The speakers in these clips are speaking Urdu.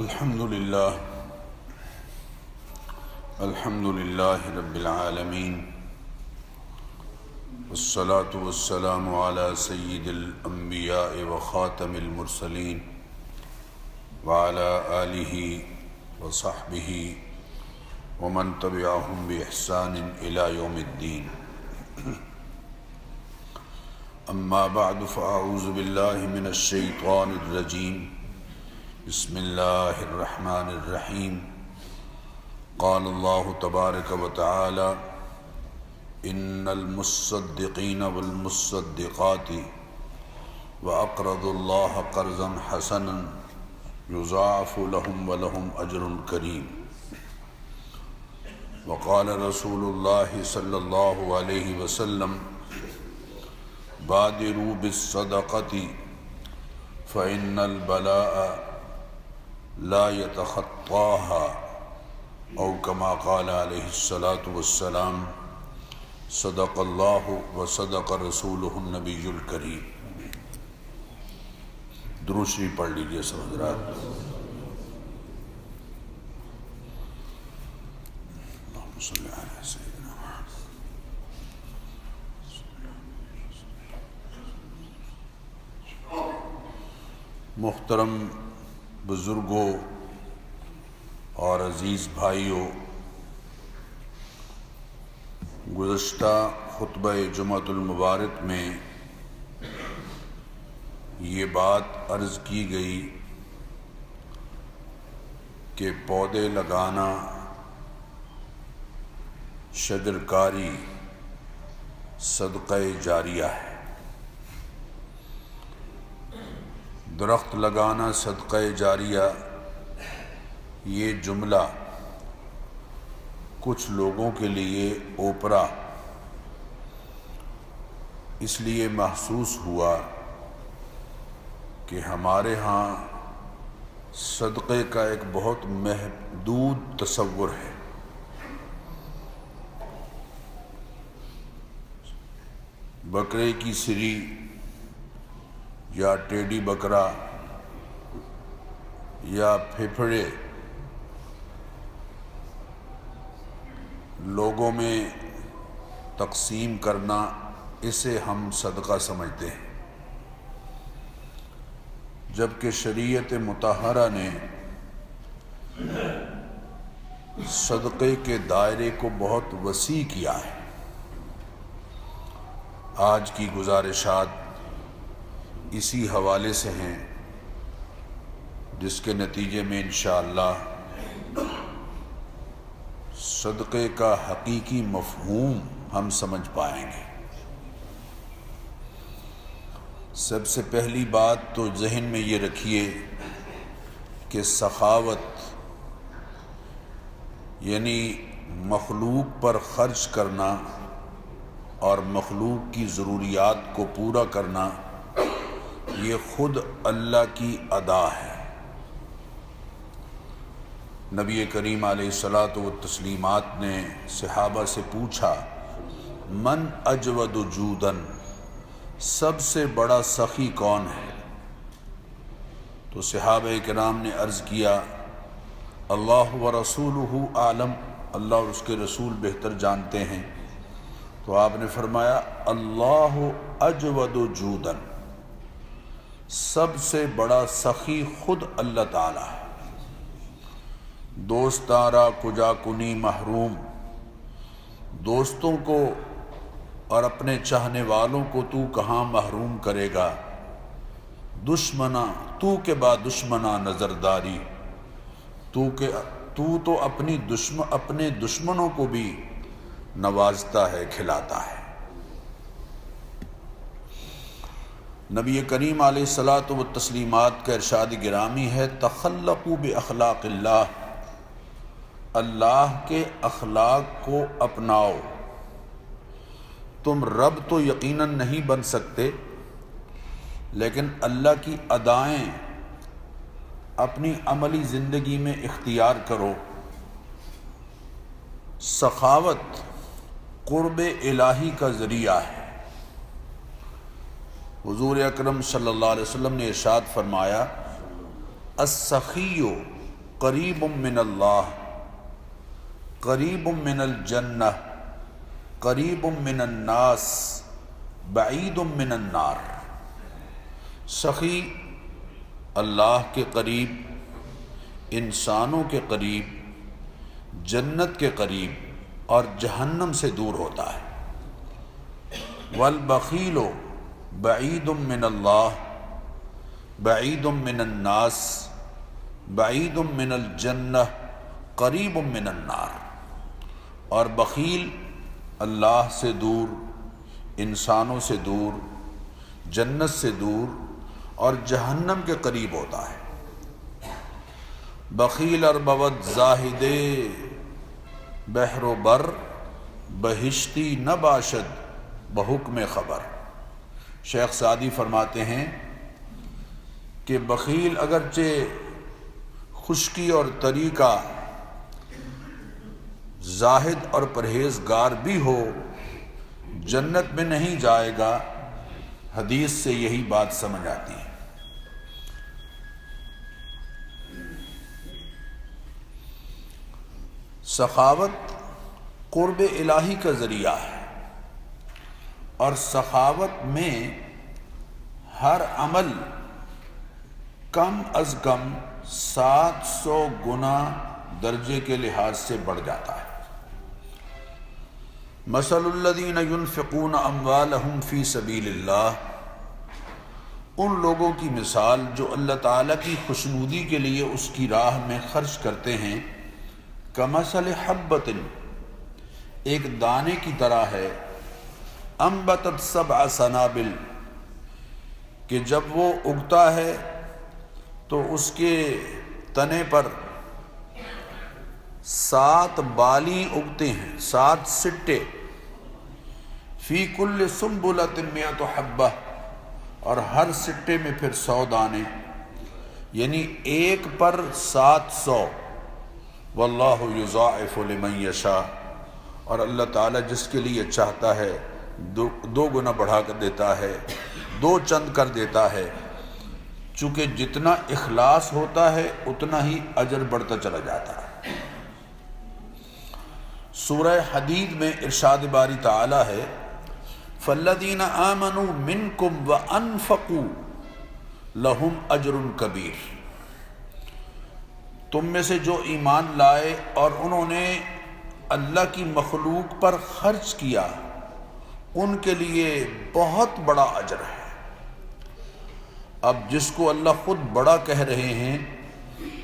الحمد لله رب العالمين والصلاة والسلام على سيد الأنبياء وخاتم المرسلين وعلى آله وصحبه ومن تبعهم بإحسان إلى يوم الدين. أما بعد فأعوذ بالله من الشيطان الرجيم. بسم الله الرحمن الرحيم. قال الله تبارك وتعالى: إن المصدقين والمصدقات وأقرضوا الله قرضا حسنا يضاعف لهم ولهم أجر كريم. وقال رسول الله صلى الله عليه وسلم: بادروا بالصدقة فإن البلاء لا يتخطاها، او كما قال علیہ الصلاۃ والسلام: صدق اللہ وصدق رسولہ النبی الکریم. درود شریف پڑھ لیجیے سب حضرات. اللہم صلی علی سیدنا محمد. محترم بزرگوں اور عزیز بھائیوں، گزشتہ خطبہ جمعۃ المبارک میں یہ بات عرض کی گئی کہ پودے لگانا، شجرکاری صدقہ جاریہ ہے. درخت لگانا صدقہ جاریہ، یہ جملہ کچھ لوگوں کے لیے اوپرا اس لیے محسوس ہوا کہ ہمارے ہاں صدقے کا ایک بہت محدود تصور ہے. بکرے کی سری یا ٹیڈی بکرا یا پھپھڑے لوگوں میں تقسیم کرنا، اسے ہم صدقہ سمجھتے ہیں، جبکہ شریعت مطہرہ نے صدقے کے دائرے کو بہت وسیع کیا ہے. آج کی گزارشات اسی حوالے سے ہیں، جس کے نتیجے میں انشاءاللہ صدقے کا حقیقی مفہوم ہم سمجھ پائیں گے. سب سے پہلی بات تو ذہن میں یہ رکھیے کہ سخاوت یعنی مخلوق پر خرچ کرنا اور مخلوق کی ضروریات کو پورا کرنا، یہ خود اللہ کی ادا ہے. نبی کریم علیہ الصلاۃ والتسلیمات نے صحابہ سے پوچھا: من اجود جوداً، سب سے بڑا سخی کون ہے؟ تو صحابہ کرام نے عرض کیا: اللہ ورسولہ اعلم، اللہ اور اس کے رسول بہتر جانتے ہیں. تو آپ نے فرمایا: اللہ اجود جوداً، سب سے بڑا سخی خود اللہ تعالی ہے. دوستارا کجا کنی محروم، دوستوں کو اور اپنے چاہنے والوں کو تو کہاں محروم کرے گا. دشمنا تو کے بعد دشمنا نظرداری، تو تو اپنے دشمنوں کو بھی نوازتا ہے، کھلاتا ہے. نبی کریم علیہ الصلاۃ والتسلیمات کا ارشاد گرامی ہے: تخلقوا باخلاق اللہ، اللہ کے اخلاق کو اپناؤ. تم رب تو یقیناً نہیں بن سکتے، لیکن اللہ کی ادائیں اپنی عملی زندگی میں اختیار کرو. سخاوت قرب الہی کا ذریعہ ہے. حضور اکرم صلی اللہ علیہ وسلم نے ارشاد فرمایا: السخی قریب من اللہ، قریب من الجنہ، قریب من الناس، بعید من النار۔ سخی اللہ کے قریب، انسانوں کے قریب، جنت کے قریب اور جہنم سے دور ہوتا ہے۔ والبخیل بعید من اللہ، بعید من الناس، بعید من الجنہ، قریب من النار۔ اور بخیل اللہ سے دور، انسانوں سے دور، جنت سے دور اور جہنم کے قریب ہوتا ہے۔ بخیل اور بود زاہدے بحر و بر، بہشتی نہ باشد بحکم خبر۔ شیخ سعدی فرماتے ہیں کہ بخیل اگرچہ خشکی اور تری کا زاہد اور پرہیزگار بھی ہو، جنت میں نہیں جائے گا۔ حدیث سے یہی بات سمجھ آتی ہے۔ سخاوت قرب الہی کا ذریعہ ہے، اور سخاوت میں ہر عمل کم از کم 700 گنا درجے کے لحاظ سے بڑھ جاتا ہے۔ مثل الذین ينفقون اموالهم فی سبیل اللہ، ان لوگوں کی مثال جو اللہ تعالیٰ کی خوشنودی کے لیے اس کی راہ میں خرچ کرتے ہیں، کمثل حبۃ، ایک دانے کی طرح ہے، انبتت 7 سنابل، کہ جب وہ اگتا ہے تو اس کے تنے پر 7 بالی اگتے ہیں، 7 سٹے، فی کل سنبلۃ 100 حبہ، اور ہر سٹے میں پھر 100 دانے، یعنی ایک پر 700۔ واللہ یضاعف لمن یشاء، اور اللہ تعالیٰ جس کے لیے چاہتا ہے دو گنا بڑھا کر دیتا ہے، 2 چند کر دیتا ہے۔ چونکہ جتنا اخلاص ہوتا ہے اتنا ہی اجر بڑھتا چلا جاتا ہے۔ سورہ حدید میں ارشاد باری تعالی ہے، فَالَّذِينَ آمَنُوا مِنْكُمْ وَأَنفَقُوا لَهُمْ أَجْرٌ كَبِيرٌ، تم میں سے جو ایمان لائے اور انہوں نے اللہ کی مخلوق پر خرچ کیا، ان کے لیے بہت بڑا اجر ہے۔ اب جس کو اللہ خود بڑا کہہ رہے ہیں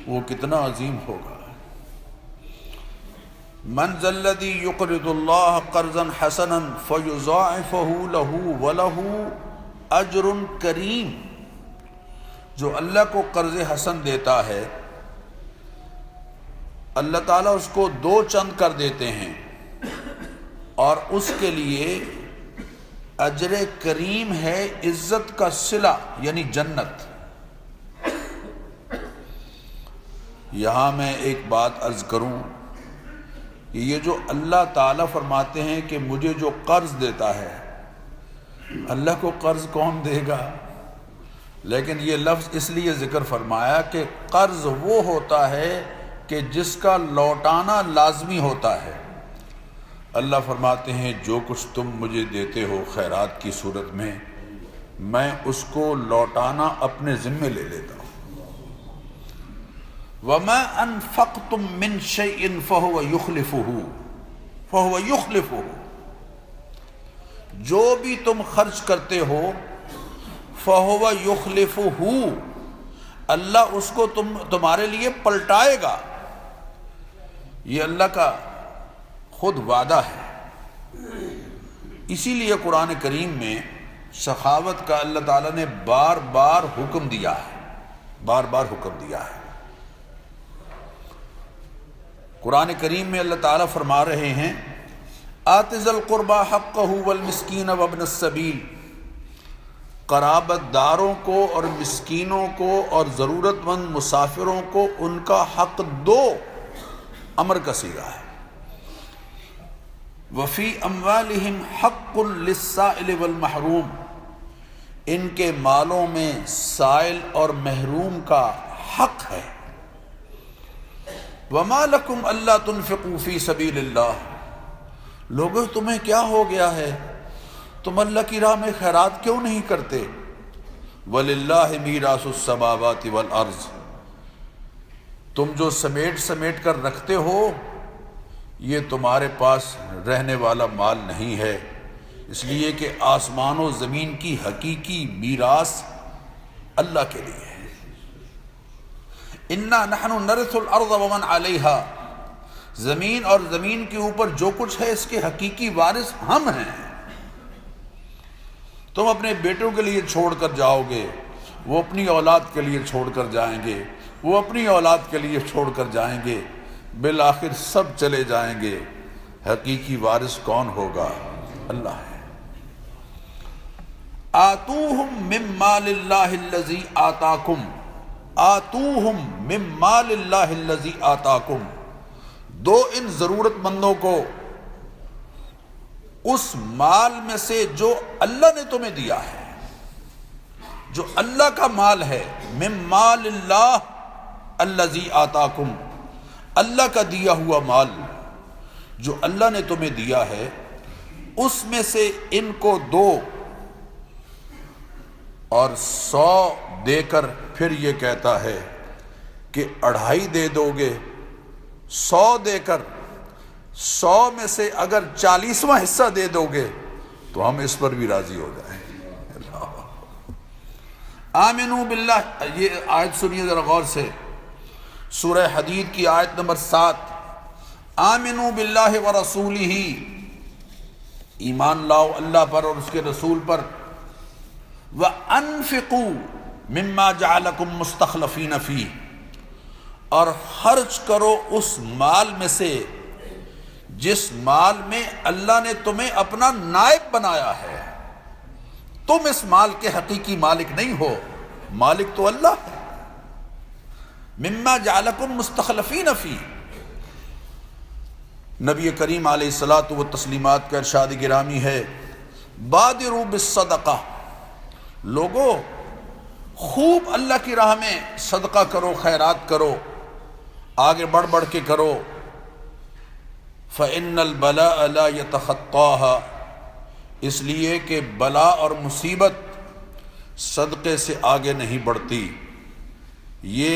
وہ کتنا عظیم ہوگا۔ من ذا الذی یقرض اللہ قرضا حسنا فیضاعفہ لہ ولہ اجر کریم، جو اللہ کو قرض حسن دیتا ہے، اللہ تعالیٰ اس کو 2 چند کر دیتے ہیں، اور اس کے لیے اجر کریم ہے، عزت کا صلہ یعنی جنت۔ یہاں میں ایک بات عرض کروں کہ یہ جو اللہ تعالیٰ فرماتے ہیں کہ مجھے جو قرض دیتا ہے، اللہ کو قرض کون دے گا؟ لیکن یہ لفظ اس لیے ذکر فرمایا کہ قرض وہ ہوتا ہے کہ جس کا لوٹانا لازمی ہوتا ہے۔ اللہ فرماتے ہیں جو کچھ تم مجھے دیتے ہو خیرات کی صورت میں، میں اس کو لوٹانا اپنے ذمے لے لیتا ہوں۔ وَمَا أَنفَقْتُم مِّن شَيْءٍ فَهُوَ يُخْلِفُهُ، جو بھی تم خرچ کرتے ہو فَهُوَ يُخْلِفُهُ، اللہ اس کو تمہارے لیے پلٹائے گا۔ یہ اللہ کا خود وعدہ ہے۔ اسی لیے قرآن کریم میں سخاوت کا اللہ تعالیٰ نے بار بار حکم دیا ہے، بار بار حکم دیا ہے۔ قرآن کریم میں اللہ تعالیٰ فرما رہے ہیں، آت ذی القربى حقہ والمسکین وابن السبیل، قرابت داروں کو اور مسکینوں کو اور ضرورت مند مسافروں کو ان کا حق دو، امر کا صیغہ ہے۔ وفی اموالہم حق للسائل والمحروم، ان کے مالوں میں سائل اور محروم کا حق ہے۔ وما لکم الا تنفقوا فی سبیل اللہ، لوگوں تمہیں کیا ہو گیا ہے، تم اللہ کی راہ میں خیرات کیوں نہیں کرتے؟ وَلِلَّهِ مِيرَاثُ السَّمَاوَاتِ وَالْأَرْضِ، تم جو سمیٹ سمیٹ کر رکھتے ہو یہ تمہارے پاس رہنے والا مال نہیں ہے، اس لیے کہ آسمان و زمین کی حقیقی میراث اللہ کے لیے ہے۔ اِنَّا نَحْنُ نَرِثُ الْأَرْضَ وَمَنْ عَلَيْهَا، زمین اور زمین کے اوپر جو کچھ ہے اس کے حقیقی وارث ہم ہیں۔ تم اپنے بیٹوں کے لیے چھوڑ کر جاؤ گے، وہ اپنی اولاد کے لیے چھوڑ کر جائیں گے، وہ اپنی اولاد کے لیے چھوڑ کر جائیں گے، بالآخر سب چلے جائیں گے، حقیقی وارث کون ہوگا؟ اللہ ہے۔ آتوہم من مال اللہ الذی آتاکم، آتوہم من مال اللہ الذی آتاکم، دو ان ضرورت مندوں کو اس مال میں سے جو اللہ نے تمہیں دیا ہے، جو اللہ کا مال ہے، من مال اللہ الذی آتاکم، اللہ کا دیا ہوا مال جو اللہ نے تمہیں دیا ہے، اس میں سے ان کو دو، اور 100 دے کر پھر یہ کہتا ہے کہ 2.5 دے دو گے، 100 دے کر 100 میں سے اگر 40واں حصہ دے دو گے تو ہم اس پر بھی راضی ہو جائیں۔ آمنوا باللہ، یہ آیت سنیے ذرا غور سے، سورہ حدید کی آیت نمبر 7، آمنوا باللہ ورسولہ، ایمان لاؤ اللہ پر اور اس کے رسول پر، وَأَنفِقُوا مِمَّا جَعَلَكُمْ مُسْتَخْلَفِينَ فِيهِ، اور خرچ کرو اس مال میں سے جس مال میں اللہ نے تمہیں اپنا نائب بنایا ہے۔ تم اس مال کے حقیقی مالک نہیں ہو، مالک تو اللہ ہے۔ مما جعلکم مستخلفین فی، نبی کریم علیہ الصلاۃ والتسلیمات کا ارشاد گرامی ہے، بادروا بالصدقہ، لوگو خوب اللہ کی راہ میں صدقہ کرو، خیرات کرو، آگے بڑھ بڑھ کے کرو، فإن البلاء لا يتخطاها، اس لیے کہ بلا اور مصیبت صدقے سے آگے نہیں بڑھتی، یہ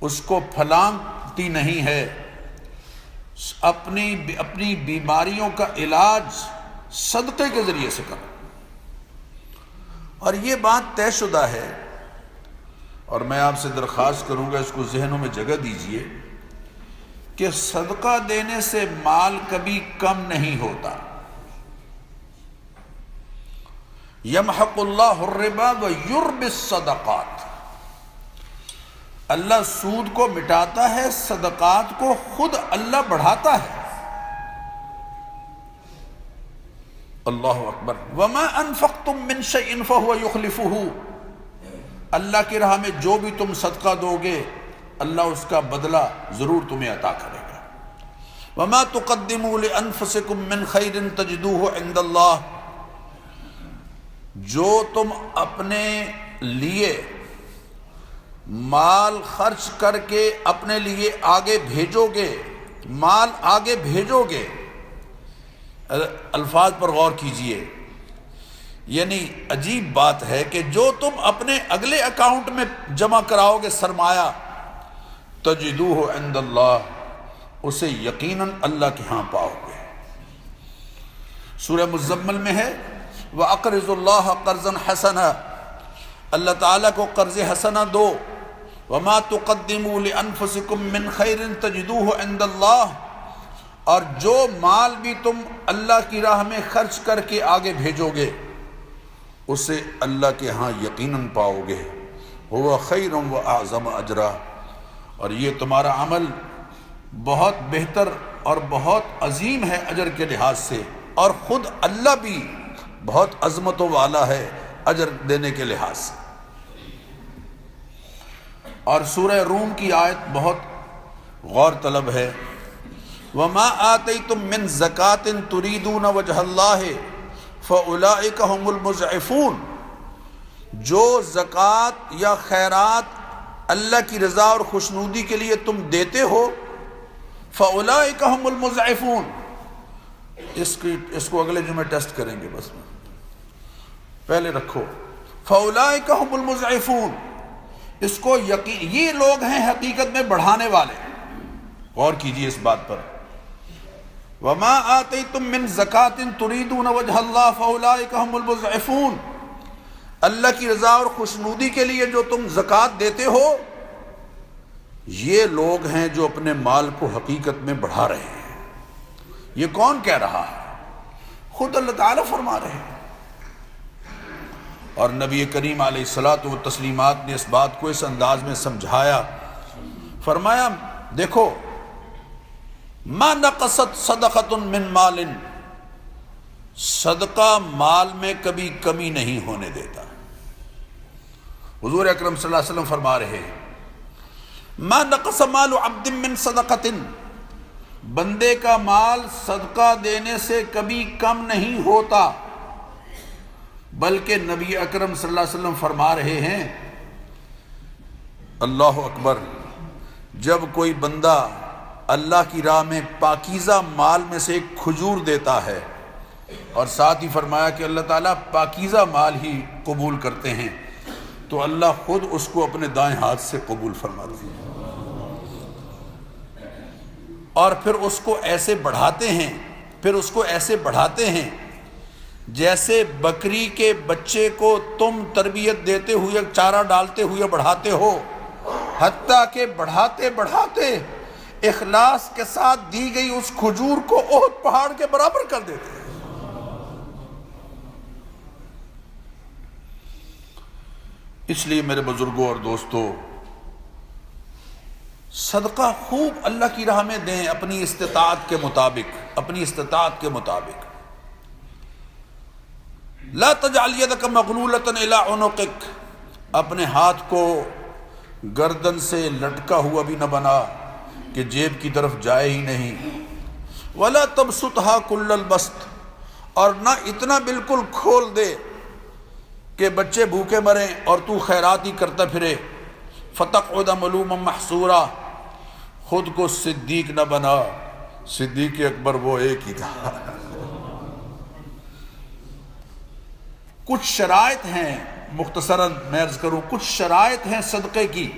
اس کو پھلانگتی نہیں ہے۔ اپنی بیماریوں کا علاج صدقے کے ذریعے سے کرو۔ اور یہ بات طے شدہ ہے، اور میں آپ سے درخواست کروں گا اس کو ذہنوں میں جگہ دیجئے کہ صدقہ دینے سے مال کبھی کم نہیں ہوتا۔ یمحق اللہ الربا ویربی الصدقات، اللہ سود کو مٹاتا ہے، صدقات کو خود اللہ بڑھاتا ہے۔ اللہ اکبر۔ وما انفقتم من شیء فهو یخلفہ، اللہ کی راہ میں جو بھی تم صدقہ دو گے اللہ اس کا بدلہ ضرور تمہیں عطا کرے گا۔ وما تقدموا لانفسکم من خیر تجدوہ عند اللہ، جو تم اپنے لیے مال خرچ کر کے اپنے لیے آگے بھیجو گے، مال آگے بھیجو گے، الفاظ پر غور کیجئے، یعنی عجیب بات ہے کہ جو تم اپنے اگلے اکاؤنٹ میں جمع کراؤ گے سرمایہ، تجدوہ عند اللہ، اسے یقیناً اللہ کے ہاں پاؤ گے۔ سورہ مزمل میں ہے وَأَقْرِضُوا اللَّهَ قَرْضًا حَسَنًا، اللہ تعالیٰ کو قرض حسنہ دو۔ وَمَا تُقَدِّمُوا لِأَنفُسِكُم مِّن خَيْرٍ تَجِدُوهُ عِندَ اللَّهِ، اور جو مال بھی تم اللہ کی راہ میں خرچ کر کے آگے بھیجو گے اسے اللہ کے ہاں یقیناً پاؤ گے۔ هُوَ خَيْرٌ وَأَعْظَمُ أَجْرًا، اور یہ تمہارا عمل بہت بہتر اور بہت عظیم ہے اجر کے لحاظ سے، اور خود اللہ بھی بہت عظمتوں والا ہے اجر دینے کے لحاظ سے۔ اور سورہ روم کی آیت بہت غور طلب ہے، وَمَا آتَيْتُم مِّن زَكَاةٍ تُرِيدُونَ وَجْهَ اللَّهِ فَأُولَئِكَ هُمُ الْمُضْعِفُونَ، جو زکوٰۃ یا خیرات اللہ کی رضا اور خوشنودی کے لیے تم دیتے ہو، فَأُولَٰئِكَ هُمُ الْمُضْعِفُونَ، اس کو اگلے جمعے ٹیسٹ کریں گے، بس پہلے رکھو، فَأُولَٰئِكَ هُمُ الْمُضْعِفُونَ، اس کو یقین، یہ لوگ ہیں حقیقت میں بڑھانے والے۔ غور کیجئے اس بات پر، وَمَا آتَيْتُم مِّن زَكَاةٍ تُرِيدُونَ وَجْهَ اللَّهِ فَأُولَٰئِكَ هُمُ الْمُضْعِفُونَ، اللہ کی رضا اور خوشنودی کے لیے جو تم زکوٰۃ دیتے ہو، یہ لوگ ہیں جو اپنے مال کو حقیقت میں بڑھا رہے ہیں۔ یہ کون کہہ رہا ہے؟ خود اللہ تعالیٰ فرما رہے ہیں، اور نبی کریم علیہ الصلاۃ والتسلیمات نے اس بات کو اس انداز میں سمجھایا، فرمایا دیکھو، ما نقصت صدقۃ من مال، صدقہ مال میں کبھی کمی نہیں ہونے دیتا۔ حضور اکرم صلی اللہ علیہ وسلم فرما رہے ہیں، ما نقص مال عبد من صدقۃ، بندے کا مال صدقہ دینے سے کبھی کم نہیں ہوتا، بلکہ نبی اکرم صلی اللہ علیہ وسلم فرما رہے ہیں، اللہ اکبر، جب کوئی بندہ اللہ کی راہ میں پاکیزہ مال میں سے ایک کھجور دیتا ہے، اور ساتھ ہی فرمایا کہ اللہ تعالیٰ پاکیزہ مال ہی قبول کرتے ہیں، تو اللہ خود اس کو اپنے دائیں ہاتھ سے قبول فرماتے ہیں، اور پھر اس کو ایسے بڑھاتے ہیں، جیسے بکری کے بچے کو تم تربیت دیتے ہوئے، چارہ ڈالتے ہوئے بڑھاتے ہو، حتیٰ کہ بڑھاتے بڑھاتے اخلاص کے ساتھ دی گئی اس کھجور کو احد پہاڑ کے برابر کر دیتے ہیں۔ اس لیے میرے بزرگوں اور دوستو، صدقہ خوب اللہ کی راہ میں دیں، اپنی استطاعت کے مطابق۔ لا تجعل یدک مغلولۃ الی عنقک، اپنے ہاتھ کو گردن سے لٹکا ہوا بھی نہ بنا کہ جیب کی طرف جائے ہی نہیں، ولا تبسطھا کل البسط، اور نہ اتنا بالکل کھول دے کہ بچے بھوکے مریں اور تو خیرات ہی کرتا پھرے، فتقعد ملوما محسورا، خود کو صدیق نہ بنا، صدیق اکبر وہ ایک ہی تھا۔ کچھ شرائط ہیں، مختصراً میں عرض کروں، کچھ شرائط ہیں صدقے کی،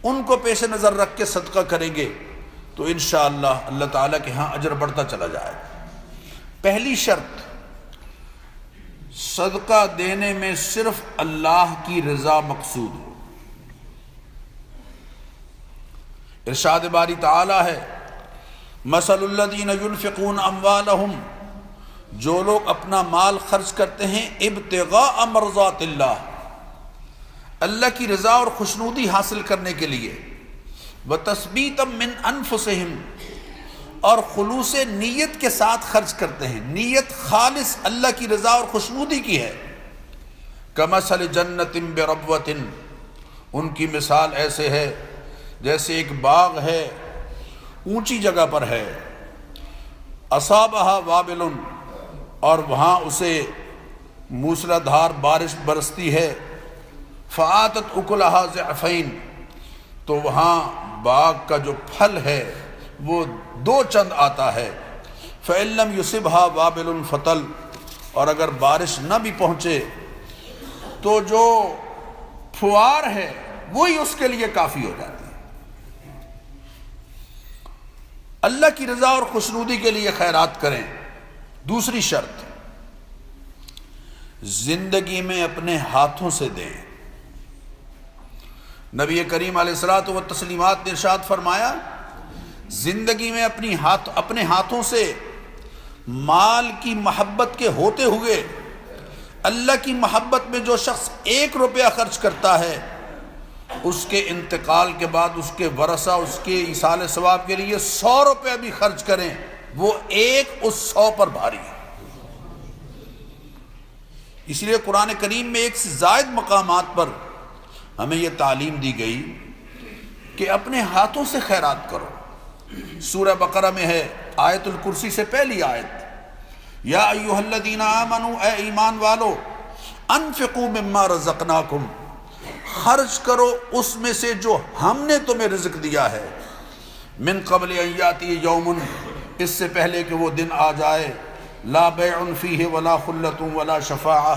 ان کو پیش نظر رکھ کے صدقہ کریں گے تو انشاءاللہ اللہ تعالیٰ کے ہاں اجر بڑھتا چلا جائے گا۔ پہلی شرط، صدقہ دینے میں صرف اللہ کی رضا مقصود ہو۔ ارشاد باری تعالیٰ ہے، مثل الذین ينفقون اموالہم، جو لوگ اپنا مال خرچ کرتے ہیں ابتغاء مرضات اللہ کی رضا اور خوشنودی حاصل کرنے کے لیے، وتثبیتا من انفسہم، اور خلوص نیت کے ساتھ خرچ کرتے ہیں، نیت خالص اللہ کی رضا اور خوشنودی کی ہے، کمثل جنت بربوۃ، ان کی مثال ایسے ہے جیسے ایک باغ ہے، اونچی جگہ پر ہے، اصابہا وابل، اور وہاں اسے موسلا دھار بارش برستی ہے، فآتت اکلہا ضعفین، تو وہاں باغ کا جو پھل ہے وہ 2 چند آتا ہے، فإن لم یصبھا وابل فطل، اور اگر بارش نہ بھی پہنچے تو جو پھوار ہے وہی اس کے لیے کافی ہو جاتی ہے۔ اللہ کی رضا اور خوشنودی کے لیے خیرات کریں۔ دوسری شرط، زندگی میں اپنے ہاتھوں سے دیں۔ نبی کریم علیہ الصلوۃ والتسلیمات نے ارشاد فرمایا، زندگی میں اپنے ہاتھوں سے مال کی محبت کے ہوتے ہوئے اللہ کی محبت میں جو شخص 1 روپیہ خرچ کرتا ہے، اس کے انتقال کے بعد اس کے ورثہ اس کے ایصال ثواب کے لیے 100 روپیہ بھی خرچ کریں، وہ ایک اس 100 پر بھاری ہے۔ اس لیے قرآن کریم میں 1 سے زائد مقامات پر ہمیں یہ تعلیم دی گئی کہ اپنے ہاتھوں سے خیرات کرو۔ سورہ بقرہ میں ہے، آیت الکرسی سے پہلی آیت، یا ایھا الذین آمنوا، اے ایمان والو، انفقوا مما رزقناکم، خرچ کرو اس میں سے جو ہم نے تمہیں رزق دیا ہے، من قبل ان یاتی یوم، اس سے پہلے کہ وہ دن آ جائے، لا بیع فیہ ولا خلۃ ولا شفاعہ،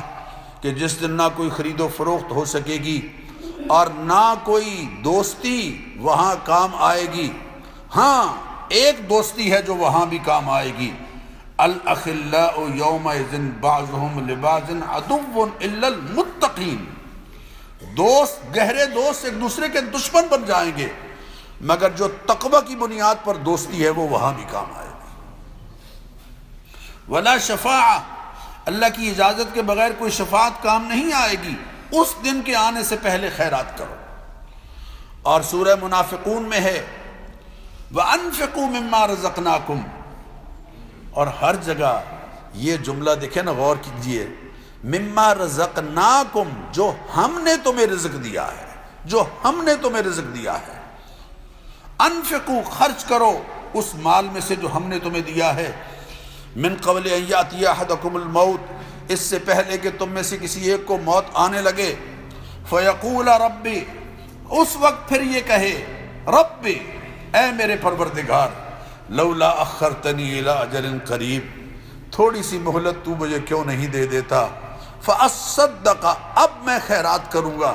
کہ جس دن نہ کوئی خرید و فروخت ہو سکے گی اور نہ کوئی دوستی وہاں کام آئے گی۔ ہاں ایک دوستی ہے جو وہاں بھی کام آئے گی، الاخلاء یومئذ بعضهم لبعض عدو الا المتقین، دوست، گہرے دوست ایک دوسرے کے دشمن بن جائیں گے، مگر جو تقوی کی بنیاد پر دوستی ہے وہ وہاں بھی کام آئے گی۔ ولا شفاعہ، اللہ کی اجازت کے بغیر کوئی شفاعت کام نہیں آئے گی، اس دن کے آنے سے پہلے خیرات کرو۔ اور سورہ منافقون میں ہے وَأَنفِقُوا مِمَّا رَزَقْنَاكُمْ، اور ہر جگہ یہ جملہ دیکھیں نا، غور کیجئے، مما رزقناکم، جو ہم نے تمہیں رزق دیا ہے، جو ہم نے تمہیں رزق دیا ہے، انفقوا، خرچ کرو اس مال میں سے جو ہم نے تمہیں دیا ہے، من قبل ان یاتی احدکم الموت، اس سے پہلے کہ تم میں سے کسی ایک کو موت آنے لگے، فیقول ربی، اس وقت پھر یہ کہے، ربی، اے میرے پروردگار، لولا اخرتنی الی اجل قریب، تھوڑی سی مہلت تو مجھے کیوں نہیں دے دیتا، فاصدق، اب میں خیرات کروں گا،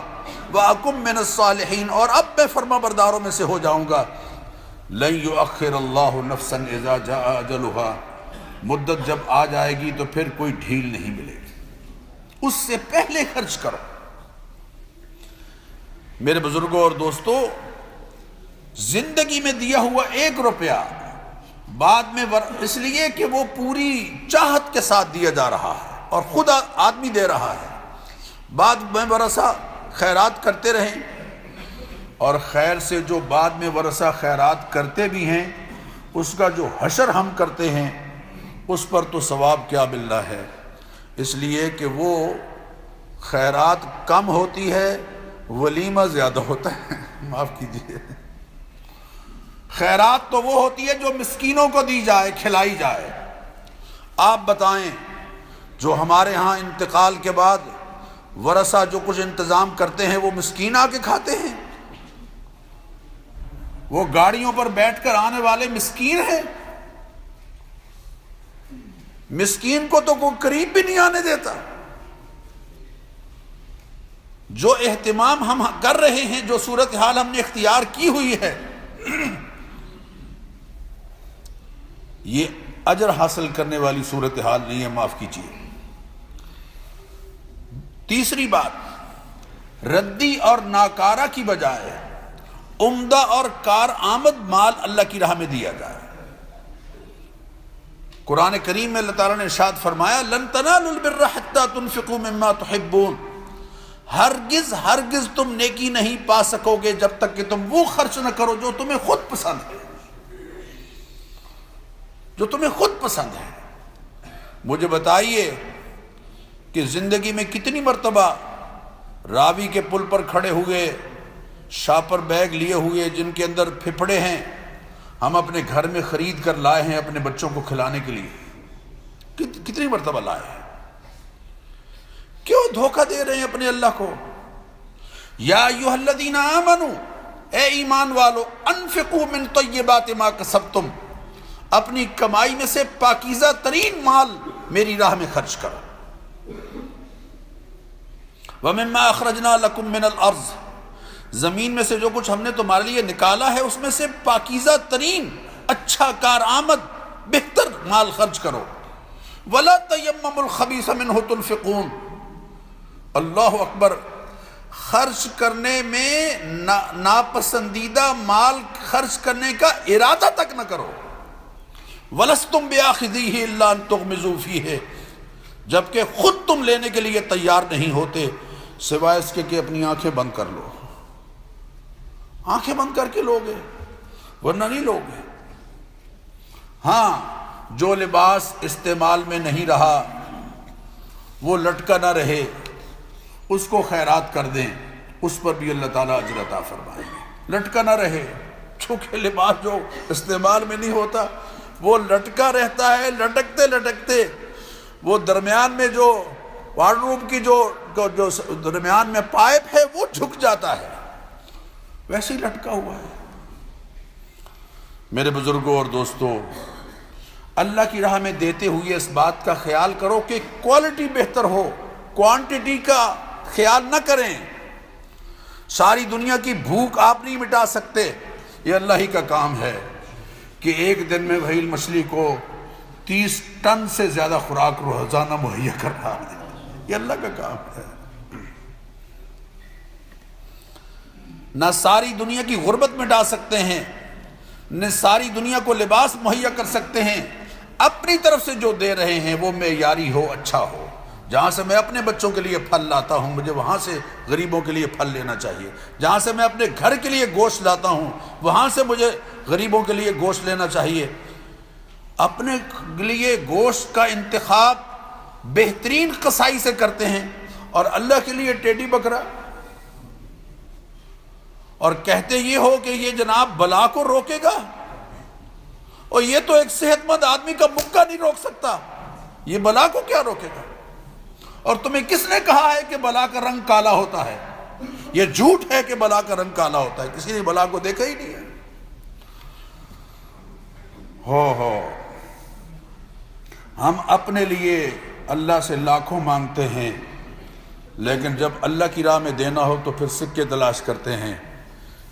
واکن من الصالحین، اور اب میں فرما برداروں میں سے ہو جاؤں گا، لن یؤخر اللہ نفسا اذا جاء اجلها، مدت جب آ جائے گی تو پھر کوئی ڈھیل نہیں ملے گی، اس سے پہلے خرچ کرو۔ میرے بزرگوں اور دوستو، زندگی میں دیا ہوا 1 روپیہ بعد میں اس لیے کہ وہ پوری چاہت کے ساتھ دیا جا رہا ہے اور خود آدمی دے رہا ہے، بعد میں ورثہ خیرات کرتے رہیں، اور خیر سے جو بعد میں ورثہ خیرات کرتے بھی ہیں، اس کا جو حشر ہم کرتے ہیں اس پر تو ثواب کیا ملنا ہے، اس لیے کہ وہ خیرات کم ہوتی ہے، ولیمہ زیادہ ہوتا ہے، معاف کیجیے، خیرات تو وہ ہوتی ہے جو مسکینوں کو دی جائے، کھلائی جائے۔ آپ بتائیں، جو ہمارے ہاں انتقال کے بعد ورثہ جو کچھ انتظام کرتے ہیں وہ مسکین آ کے کھاتے ہیں؟ وہ گاڑیوں پر بیٹھ کر آنے والے مسکین ہیں، مسکین کو تو کوئی قریب بھی نہیں آنے دیتا۔ جو اہتمام ہم کر رہے ہیں، جو صورتحال ہم نے اختیار کی ہوئی ہے، یہ اجر حاصل کرنے والی صورتحال نہیں ہے، معاف کیجیے۔ تیسری بات، ردی اور ناکارہ کی بجائے عمدہ اور کارآمد مال اللہ کی راہ میں دیا جائے۔ قرآن کریم میں اللہ تعالیٰ نے ارشاد فرمایا، لن تنالوا البر حتى تنفقوا مما تحبون، ہرگز ہرگز تم نیکی نہیں پا سکو گے جب تک کہ تم وہ خرچ نہ کرو جو تمہیں خود پسند ہے، جو تمہیں خود پسند ہے۔ مجھے بتائیے کہ زندگی میں کتنی مرتبہ راوی کے پل پر کھڑے ہوئے، شاپر بیگ لیے ہوئے جن کے اندر پھپھڑے ہیں، ہم اپنے گھر میں خرید کر لائے ہیں اپنے بچوں کو کھلانے کے لیے، کتنی مرتبہ لائے ہیں؟ کیوں دھوکہ دے رہے ہیں اپنے اللہ کو؟ یا ایھا الذین آمنوا، اے ایمان والو، انفقوا من طیبات ما کسبتم، اپنی کمائی میں سے پاکیزہ ترین مال میری راہ میں خرچ کرو۔ وَمِمَّا أَخْرَجْنَا لَكُم مِّنَ الْأَرْضِ، زمین میں سے جو کچھ ہم نے تمہارے لیے نکالا ہے اس میں سے پاکیزہ ترین، اچھا، کارآمد، بہتر مال خرچ کرو۔ وَلَا تَيَمَّمُوا الْخَبِيثَ مِنْهُ تُنْفِقُونَ، اللہ اکبر، خرچ کرنے میں ناپسندیدہ مال خرچ کرنے کا ارادہ تک نہ کرو۔ وَلَسْتُمْ بِآخِذِيهِ إِلَّا أَن تُغْمِضُوا فِيهِ، جبکہ خود تم لینے کے لیے تیار نہیں ہوتے سوائے اس کے کہ اپنی آنکھیں بند کر لو، آنکھیں بند کر کے لوگے، ورنہ نہیں لوگے۔ ہاں، جو لباس استعمال میں نہیں رہا وہ لٹکا نہ رہے، اس کو خیرات کر دیں، اس پر بھی اللہ تعالیٰ اجر عطا فرمائیں گے۔ لٹکا نہ رہے، چونکہ لباس جو استعمال میں نہیں ہوتا وہ لٹکا رہتا ہے، لٹکتے لٹکتے وہ درمیان میں جو وارڈروب کی جو جو درمیان میں پائپ ہے وہ جھک جاتا ہے، ویسے ہی لٹکا ہوا ہے۔ میرے بزرگوں اور دوستوں، اللہ کی راہ میں دیتے ہوئے اس بات کا خیال کرو کہ کوالٹی بہتر ہو، کوانٹٹی کا خیال نہ کریں۔ ساری دنیا کی بھوک آپ نہیں مٹا سکتے، یہ اللہ ہی کا کام ہے کہ ایک دن میں بھیل مچھلی کو 30 ٹن سے زیادہ خوراک روزانہ مہیا کر رہا ہے، یہ اللہ کا کام ہے۔ نہ ساری دنیا کی غربت مٹا سکتے ہیں، نہ ساری دنیا کو لباس مہیا کر سکتے ہیں، اپنی طرف سے جو دے رہے ہیں وہ معیاری ہو، اچھا ہو۔ جہاں سے میں اپنے بچوں کے لیے پھل لاتا ہوں، مجھے وہاں سے غریبوں کے لیے پھل لینا چاہیے۔ جہاں سے میں اپنے گھر کے لیے گوشت لاتا ہوں، وہاں سے مجھے غریبوں کے لیے گوشت لینا چاہیے۔ اپنے لیے گوشت کا انتخاب بہترین قصائی سے کرتے ہیں، اور اللہ کے لیے ٹیڈی بکرا، اور کہتے یہ ہو کہ یہ جناب بلا کو روکے گا، اور یہ تو ایک صحت مند آدمی کا مکہ نہیں روک سکتا، یہ بلا کو کیا روکے گا؟ اور تمہیں کس نے کہا ہے کہ بلا کا رنگ کالا ہوتا ہے؟ یہ جھوٹ ہے کہ بلا کا رنگ کالا ہوتا ہے، کسی نے بلا کو دیکھا ہی نہیں ہے۔ ہو ہم اپنے لیے اللہ سے لاکھوں مانگتے ہیں، لیکن جب اللہ کی راہ میں دینا ہو تو پھر سکے تلاش کرتے ہیں،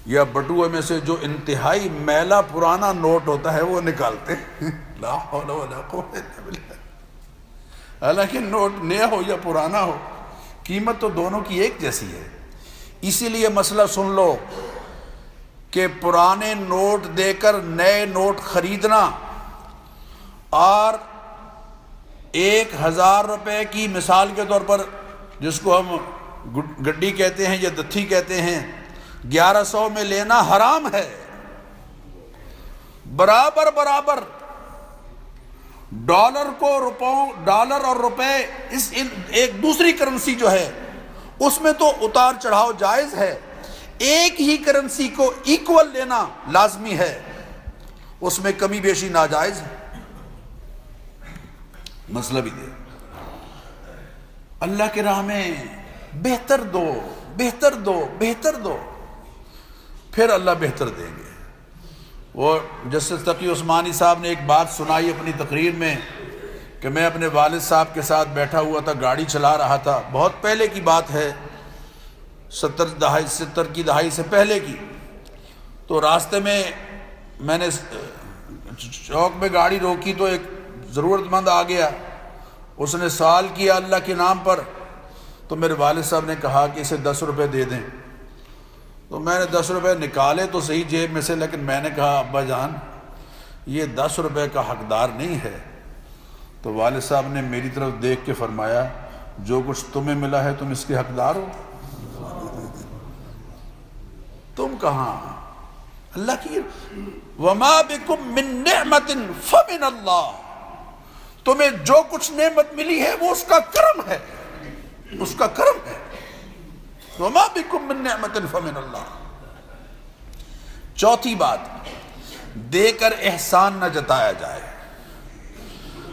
یا بٹوئے میں سے جو انتہائی میلا پرانا نوٹ ہوتا ہے وہ نکالتے ہیں۔ لا حول ولا قوت الا باللہ۔ حالانکہ نوٹ نیا ہو یا پرانا ہو، قیمت تو دونوں کی ایک جیسی ہے۔ اسی لیے مسئلہ سن لو کہ پرانے نوٹ دے کر نئے نوٹ خریدنا اور 1000 روپے کی مثال کے طور پر، جس کو ہم گڈی کہتے ہیں یا دتھی کہتے ہیں، 1100 میں لینا حرام ہے۔ برابر ڈالر اور روپے ایک دوسری کرنسی جو ہے اس میں تو اتار چڑھاؤ جائز ہے، ایک ہی کرنسی کو ایکول لینا لازمی ہے، اس میں کمی بیشی ناجائز ہے۔ مسئلہ بھی دے، اللہ کے راہ میں بہتر دو، پھر اللہ بہتر دیں گے۔ وہ جسٹس تقی عثمانی صاحب نے ایک بات سنائی اپنی تقریر میں کہ میں اپنے والد صاحب کے ساتھ بیٹھا ہوا تھا، گاڑی چلا رہا تھا، بہت پہلے کی بات ہے، 70 کی دہائی سے پہلے کی۔ تو راستے میں نے چوک میں گاڑی روکی تو ایک ضرورت مند آ گیا، اس نے سوال کیا اللہ کے نام پر، تو میرے والد صاحب نے کہا کہ اسے 10 روپے دے دیں۔ تو میں نے 10 روپے نکالے تو صحیح جیب میں سے، لیکن میں نے کہا ابا جان یہ 10 روپے کا حقدار نہیں ہے۔ تو والد صاحب نے میری طرف دیکھ کے فرمایا جو کچھ تمہیں ملا ہے تم اس کے حقدار ہو، تم کہاں؟ اللہ کی وما بکم من نعمت فمن اللہ، تمہیں جو کچھ نعمت ملی ہے وہ اس کا کرم ہے، اس کا کرم ہے۔ وما بکم من نعمت فمن اللہ۔ چوتھی بات، دے کر احسان نہ جتایا جائے۔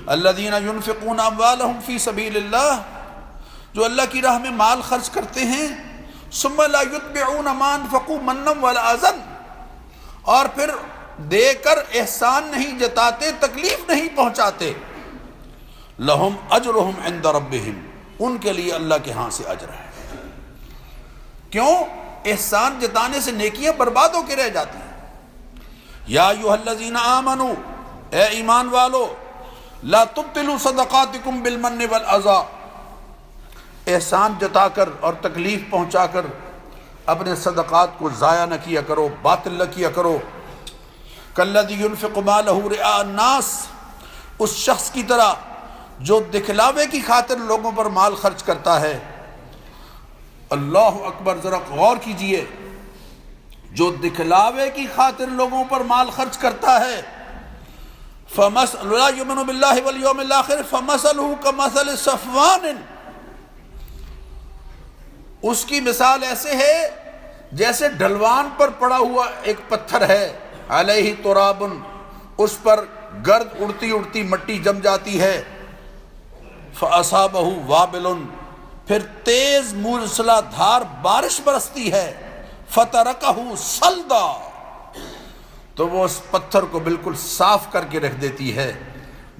الذین ينفقون اموالهم فی سبیل اللہ، جو اللہ کی راہ میں مال خرچ کرتے ہیں، ثم لا یتبعون ما انفقوا منا ولا اذى، اور پھر دے کر احسان نہیں جتاتے، تکلیف نہیں پہنچاتے، لہم اجرہم عند ربہم، ان کے لیے اللہ کے ہاں سے اجر ہے۔ کیوں؟ احسان جتانے سے نیکیاں برباد ہو کے رہ جاتی ہیں۔ یا ایھا الذین آمنوا، اے ایمان والو، لا تبطلوا صدقاتکم بالمن والاذی، احسان جتا کر اور تکلیف پہنچا کر اپنے صدقات کو ضائع نہ کیا کرو، باطل نہ کیا کرو۔ کالذی ينفق مالہ رئاء الناس، اس شخص کی طرح جو دکھلاوے کی خاطر لوگوں پر مال خرچ کرتا ہے۔ اللہ اکبر، ذرا غور کیجئے، جو دکھلاوے کی خاطر لوگوں پر مال خرچ کرتا ہے، لا یؤمن باللہ والیوم الآخر فمثلہ کمثل صفوان، اس کی مثال ایسے ہے جیسے ڈھلوان پر پڑا ہوا ایک پتھر ہے، علیہ تراب، اس پر گرد اڑتی اڑتی مٹی جم جاتی ہے، فاصابہ وابل، پھر تیز موسلا دھار بارش برستی ہے، فترکہ صلدا، تو وہ اس پتھر کو بالکل صاف کر کے رکھ دیتی ہے،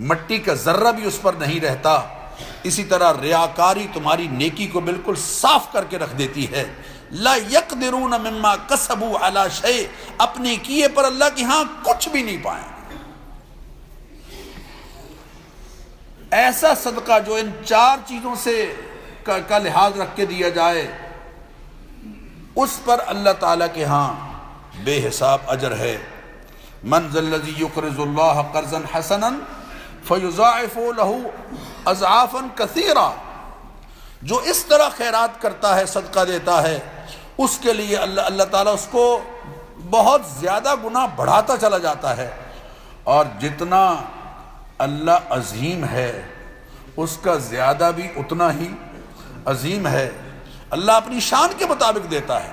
مٹی کا ذرہ بھی اس پر نہیں رہتا۔ اسی طرح ریاکاری تمہاری نیکی کو بالکل صاف کر کے رکھ دیتی ہے۔ لا یقدرون مما کسبوا علی شیء، اپنے کیے پر اللہ کے ہاں کچھ بھی نہیں پائیں۔ ایسا صدقہ جو ان چار چیزوں سے کا لحاظ رکھ کے دیا جائے، اس پر اللہ تعالیٰ کے ہاں بے حساب اجر ہے۔ من ذا الذی یقرض اللہ قرضا حسنا فیضاعف له اضعافا کثیرا، جو اس طرح خیرات کرتا ہے، صدقہ دیتا ہے، اس کے لیے اللہ تعالیٰ اس کو بہت زیادہ گناہ بڑھاتا چلا جاتا ہے۔ اور جتنا اللہ عظیم ہے اس کا زیادہ بھی اتنا ہی عظیم ہے۔ اللہ اپنی شان کے مطابق دیتا ہے۔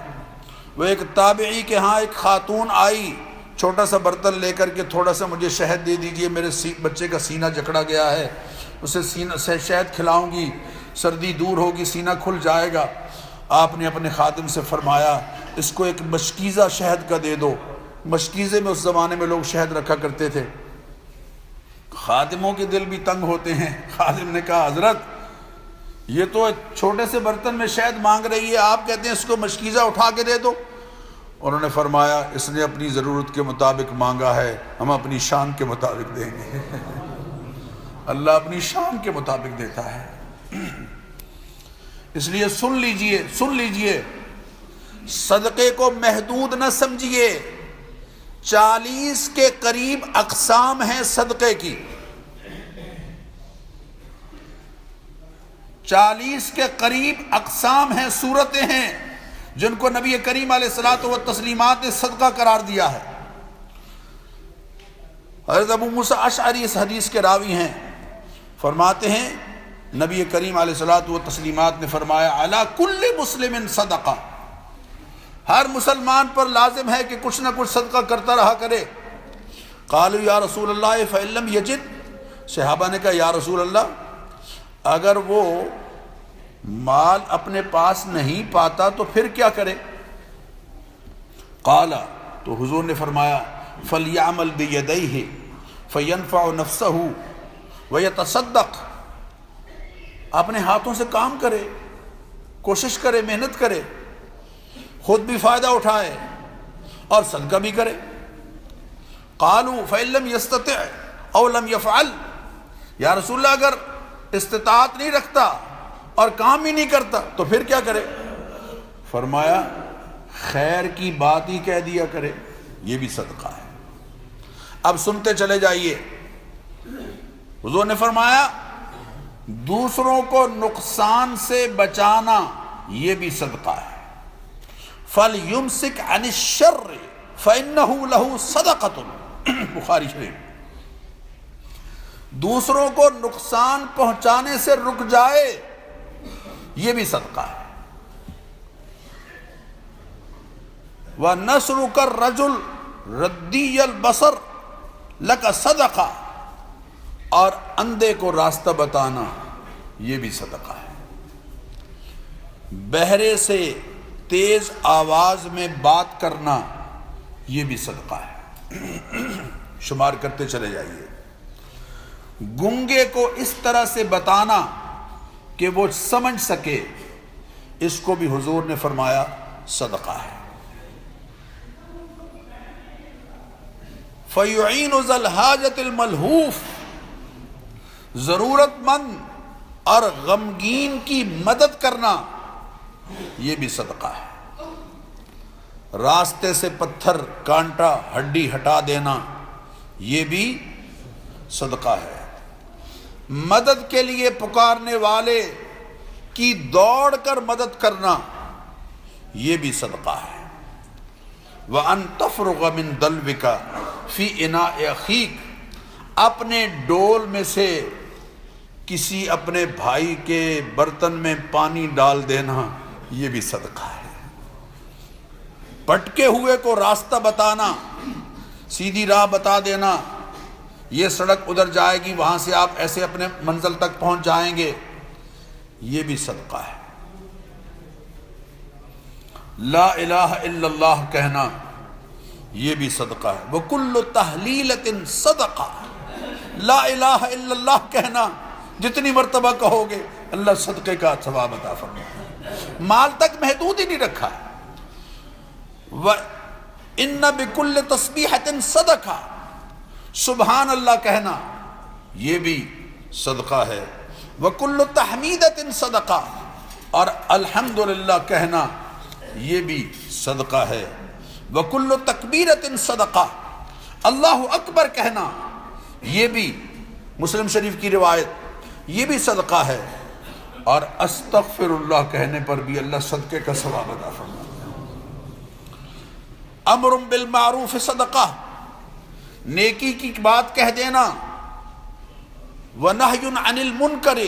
وہ ایک تابعی کے ہاں ایک خاتون آئی، چھوٹا سا برتن لے کر کے، تھوڑا سا مجھے شہد دے دیجئے، میرے بچے کا سینہ جکڑا گیا ہے، اسے سینہ سے شہد کھلاؤں گی، سردی دور ہوگی، سینہ کھل جائے گا۔ آپ نے اپنے خادم سے فرمایا اس کو ایک مشکیزہ شہد کا دے دو۔ مشکیزے میں اس زمانے میں لوگ شہد رکھا کرتے تھے۔ خادموں کے دل بھی تنگ ہوتے ہیں۔ خادم نے کہا حضرت یہ تو ایک چھوٹے سے برتن میں شہد مانگ رہی ہے، آپ کہتے ہیں اس کو مشکیزہ اٹھا کے دے دو۔ انہوں نے فرمایا اس نے اپنی ضرورت کے مطابق مانگا ہے، ہم اپنی شان کے مطابق دیں گے۔ اللہ اپنی شان کے مطابق دیتا ہے۔ اس لیے سن لیجئے، صدقے کو محدود نہ سمجھیے۔ 40 کے قریب اقسام ہیں صدقے کی، 40 کے قریب اقسام ہیں، صورتیں ہیں جن کو نبی کریم علیہ الصلوۃ والتسلیمات نے صدقہ قرار دیا ہے۔ حضرت ابو موسیٰ اشعری اس حدیث کے راوی ہیں، فرماتے ہیں نبی کریم علیہ الصلوۃ والتسلیمات نے فرمایا علی کل مسلم صدقہ، ہر مسلمان پر لازم ہے کہ کچھ نہ کچھ صدقہ کرتا رہا کرے۔ قالوا یا رسول اللہ فإن لم یجد، صحابہ نے کہا یا رسول اللہ اگر وہ مال اپنے پاس نہیں پاتا تو پھر کیا کرے؟ قال، تو حضور نے فرمایا فلیعمل بیدیہ فینفع نفسہ ویتصدق، اپنے ہاتھوں سے کام کرے، کوشش کرے، محنت کرے، خود بھی فائدہ اٹھائے اور صدقہ بھی کرے۔ قالوا فإن لم يستطع او لم يفعل، یا رسول اللہ اگر استطاعت نہیں رکھتا اور کام ہی نہیں کرتا تو پھر کیا کرے؟ فرمایا خیر کی بات ہی کہہ دیا کرے، یہ بھی صدقہ ہے۔ اب سنتے چلے جائیے، حضور نے فرمایا دوسروں کو نقصان سے بچانا یہ بھی صدقہ ہے۔ فَلْيُمْسِكْ عَنِ الشَّرِّ فَإِنَّهُ لَهُ صَدَقَةٌ، بخاری شریف۔ دوسروں کو نقصان پہنچانے سے رک جائے یہ بھی صدقہ ہے۔ وَنَصْرُكَ الرَّجُلُ رَدِّيَّ الْبَصَرِ لَكَ صَدَقَةٌ، اور اندھے کو راستہ بتانا یہ بھی صدقہ ہے۔ بہرے سے تیز آواز میں بات کرنا یہ بھی صدقہ ہے۔ شمار کرتے چلے جائیے۔ گنگے کو اس طرح سے بتانا کہ وہ سمجھ سکے، اس کو بھی حضور نے فرمایا صدقہ ہے۔ فَيُعِينُ ذَا الْحَاجَةِ الْمَلْهُوفِ، ضرورت مند اور غمگین کی مدد کرنا یہ بھی صدقہ ہے۔ راستے سے پتھر، کانٹا، ہڈی ہٹا دینا یہ بھی صدقہ ہے۔ مدد کے لیے پکارنے والے کی دوڑ کر مدد کرنا یہ بھی صدقہ ہے۔ وَأَن تَفْرُغَ مِن دَلْوِكَ فِي إِنَاءِ أَخِيكَ، اپنے ڈول میں سے کسی اپنے بھائی کے برتن میں پانی ڈال دینا یہ بھی صدقہ ہے۔ بھٹکے ہوئے کو راستہ بتانا، سیدھی راہ بتا دینا، یہ سڑک ادھر جائے گی، وہاں سے آپ ایسے اپنے منزل تک پہنچ جائیں گے، یہ بھی صدقہ ہے۔ لا الہ الا اللہ کہنا یہ بھی صدقہ ہے۔ وَكُلُّ تَحْلِيلَةٍ صَدَقَةٌ، لا الہ الا اللہ کہنا جتنی مرتبہ کہو گے اللہ صدقے کا ثواب عطا فرمائے، مال تک محدود ہی نہیں رکھا۔ وَإِنَّ بِكُلِّ تَسْبِيحَةٍ صَدَقَةٌ، سبحان اللہ کہنا یہ بھی صدقہ ہے۔ وَكُلُّ تَحْمِيدَةٍ صَدَقَةٌ، اور الحمدللہ کہنا یہ بھی صدقہ ہے۔ وَكُلُّ تَكْبِيرَةٍ صَدَقَةٌ، اللہ اکبر کہنا یہ بھی مسلم شریف کی روایت یہ بھی صدقہ ہے۔ اور استغفر اللہ کہنے پر بھی اللہ صدقے کا ثواب عطا فرماتا ہے۔ امر بالمعروف صدقہ، نیکی کی بات کہہ دینا، ونہی عن المنکر،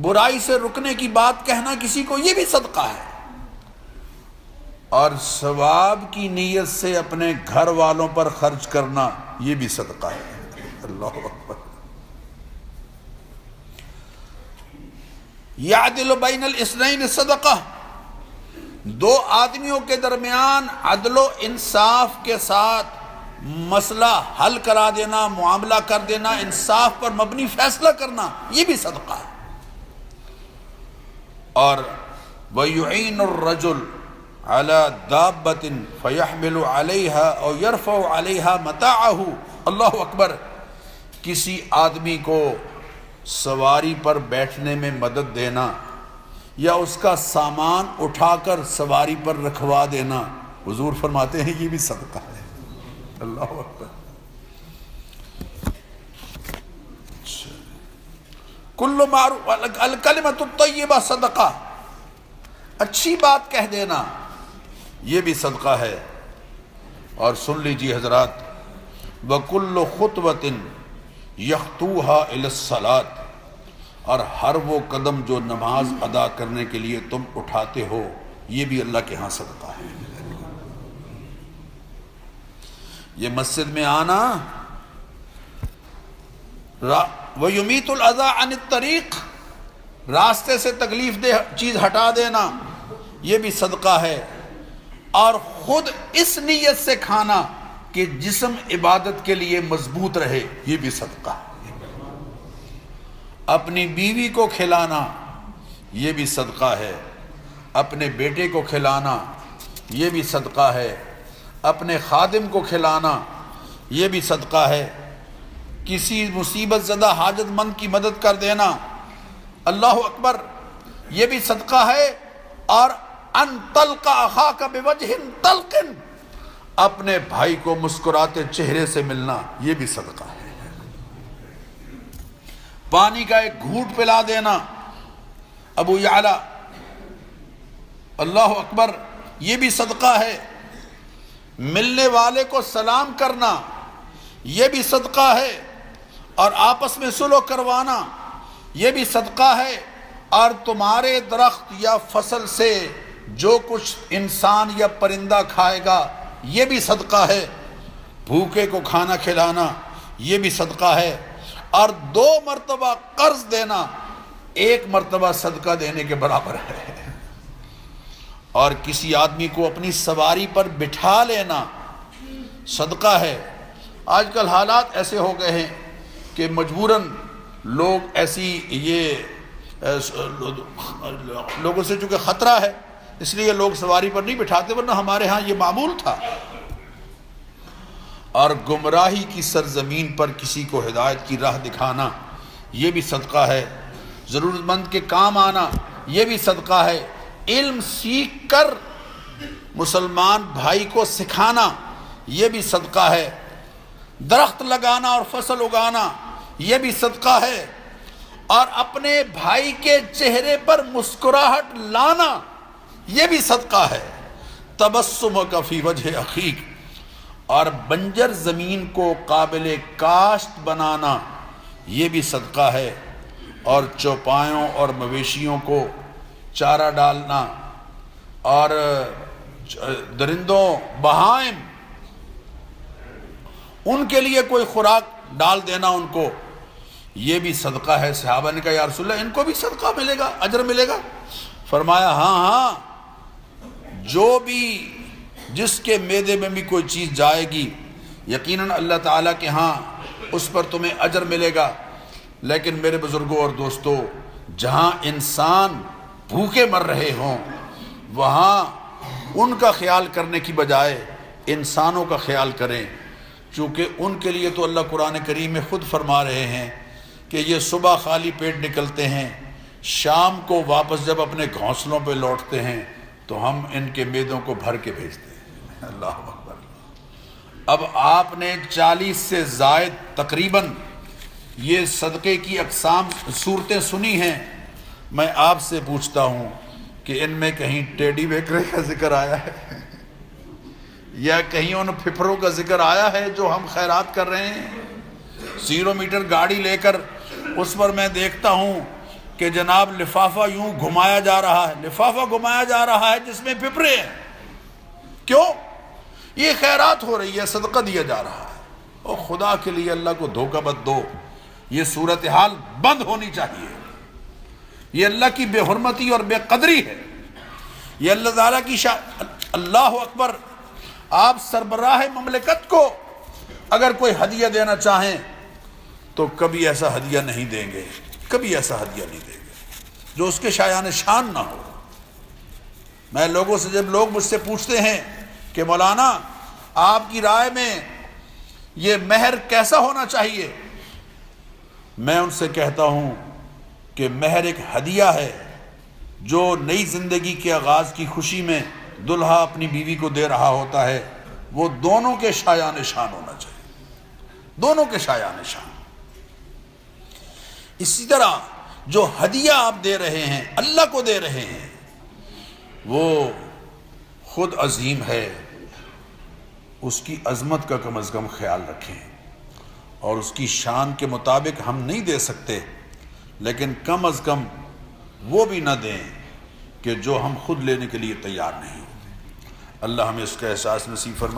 برائی سے رکنے کی بات کہنا کسی کو یہ بھی صدقہ ہے۔ اور ثواب کی نیت سے اپنے گھر والوں پر خرچ کرنا یہ بھی صدقہ ہے۔ اللہ اکبر۔ یعدل بین الاثنین صدقہ، دو آدمیوں کے درمیان عدل و انصاف کے ساتھ مسئلہ حل کرا دینا، معاملہ کر دینا، انصاف پر مبنی فیصلہ کرنا یہ بھی صدقہ ہے۔ اور وَيُعِينُ الرَّجُلُ عَلَى دَابَّةٍ فَيَحْمِلُ عَلَيْهَا أَوْ يَرْفَعُ عَلَيْهَا مَتَاعَهُ، اللہ اکبر، کسی آدمی کو سواری پر بیٹھنے میں مدد دینا یا اس کا سامان اٹھا کر سواری پر رکھوا دینا، حضور فرماتے ہیں یہ بھی صدقہ ہے۔ اللہ اکبر۔ کل معروف، الکلمۃ الطیبہ صدقہ، اچھی بات کہہ دینا یہ بھی صدقہ ہے۔ اور سن لیجیے حضرات، وَكُلُّ خُطْوَةٍ يَخْطُوهَا إِلَى الصَّلَاةِ، اور ہر وہ قدم جو نماز ادا کرنے کے لیے تم اٹھاتے ہو یہ بھی اللہ کے ہاں صدقہ ہے۔ یہ مسجد میں آنا، وَيُمِيتُ الْأَذَىٰ عَنِ الطَّرِيقِ، راستے سے تکلیف دہ چیز ہٹا دینا یہ بھی صدقہ ہے۔ اور خود اس نیت سے کھانا کہ جسم عبادت کے لیے مضبوط رہے یہ بھی صدقہ ہے۔ اپنی بیوی کو کھلانا یہ بھی صدقہ ہے، اپنے بیٹے کو کھلانا یہ بھی صدقہ ہے، اپنے خادم کو کھلانا یہ بھی صدقہ ہے، کسی مصیبت زدہ حاجت مند کی مدد کر دینا، اللہ اکبر، یہ بھی صدقہ ہے۔ اور ان تلقى اخاك بوجه طلق، اپنے بھائی کو مسکراتے چہرے سے ملنا یہ بھی صدقہ ہے۔ پانی کا ایک گھونٹ پلا دینا، ابو یعلا، اللہ اکبر، یہ بھی صدقہ ہے۔ ملنے والے کو سلام کرنا یہ بھی صدقہ ہے، اور آپس میں صلح کروانا یہ بھی صدقہ ہے۔ اور تمہارے درخت یا فصل سے جو کچھ انسان یا پرندہ کھائے گا یہ بھی صدقہ ہے، بھوکے کو کھانا کھلانا یہ بھی صدقہ ہے۔ اور 2 مرتبہ قرض دینا 1 مرتبہ صدقہ دینے کے برابر ہے۔ اور کسی آدمی کو اپنی سواری پر بٹھا لینا صدقہ ہے۔ آج کل حالات ایسے ہو گئے ہیں کہ مجبوراً لوگ ایسی، یہ لوگوں سے چونکہ خطرہ ہے اس لیے لوگ سواری پر نہیں بٹھاتے، ورنہ ہمارے ہاں یہ معمول تھا۔ اور گمراہی کی سرزمین پر کسی کو ہدایت کی راہ دکھانا یہ بھی صدقہ ہے۔ ضرورت مند کے کام آنا یہ بھی صدقہ ہے۔ علم سیکھ کر مسلمان بھائی کو سکھانا یہ بھی صدقہ ہے۔ درخت لگانا اور فصل اگانا یہ بھی صدقہ ہے۔ اور اپنے بھائی کے چہرے پر مسکراہٹ لانا یہ بھی صدقہ ہے۔ تبسمک فی وجہ اخیک، اور بنجر زمین کو قابل کاشت بنانا یہ بھی صدقہ ہے۔ اور چوپایوں اور مویشیوں کو چارہ ڈالنا، اور درندوں بہائم ان کے لیے کوئی خوراک ڈال دینا ان کو یہ بھی صدقہ ہے۔ صحابہ نے کہا یا رسول اللہ ان کو بھی صدقہ ملے گا، اجر ملے گا؟ فرمایا ہاں ہاں، جو بھی جس کے معدے میں بھی کوئی چیز جائے گی یقیناً اللہ تعالیٰ کے ہاں اس پر تمہیں اجر ملے گا۔ لیکن میرے بزرگوں اور دوستو، جہاں انسان بھوکے مر رہے ہوں وہاں ان کا خیال کرنے کی بجائے انسانوں کا خیال کریں، چونکہ ان کے لیے تو اللہ قرآن کریم میں خود فرما رہے ہیں کہ یہ صبح خالی پیٹ نکلتے ہیں، شام کو واپس جب اپنے گھونسلوں پہ لوٹتے ہیں تو ہم ان کے معدوں کو بھر کے بھیجتے ہیں۔ اللہ اکبر۔ اب آپ نے 40 سے زائد تقریباً یہ صدقے کی اقسام صورتیں سنی ہیں، میں آپ سے پوچھتا ہوں کہ ان میں کہیں ٹیڈی بیکرے کا ذکر آیا ہے یا کہیں ان پھپھروں کا ذکر آیا ہے جو ہم خیرات کر رہے ہیں؟ 0 میٹر گاڑی لے کر اس پر میں دیکھتا ہوں کہ جناب لفافہ یوں گھمایا جا رہا ہے، لفافہ گھمایا جا رہا ہے جس میں پھپھرے ہیں۔ کیوں؟ یہ خیرات ہو رہی ہے، صدقہ دیا جا رہا ہے۔ اور خدا کے لیے اللہ کو دھوکہ مت دو، یہ صورتحال بند ہونی چاہیے۔ یہ اللہ کی بے حرمتی اور بے قدری ہے، یہ اللہ تعالیٰ کی اللہ اکبر۔ آپ سربراہ مملکت کو اگر کوئی ہدیہ دینا چاہیں تو کبھی ایسا ہدیہ نہیں دیں گے، کبھی ایسا ہدیہ نہیں دیں گے جو اس کے شایان شان نہ ہو۔ میں لوگوں سے، جب لوگ مجھ سے پوچھتے ہیں کہ مولانا آپ کی رائے میں یہ مہر کیسا ہونا چاہیے، میں ان سے کہتا ہوں کہ مہر ایک ہدیہ ہے جو نئی زندگی کے آغاز کی خوشی میں دلہا اپنی بیوی کو دے رہا ہوتا ہے، وہ دونوں کے شایان شان ہونا چاہیے، دونوں کے شایان شان۔ اسی طرح جو ہدیہ آپ دے رہے ہیں، اللہ کو دے رہے ہیں، وہ خود عظیم ہے، اس کی عظمت کا کم از کم خیال رکھیں، اور اس کی شان کے مطابق ہم نہیں دے سکتے لیکن کم از کم وہ بھی نہ دیں کہ جو ہم خود لینے کے لیے تیار نہیں ہوتے۔ اللہ ہمیں اس کا احساس نصیب فرمائے۔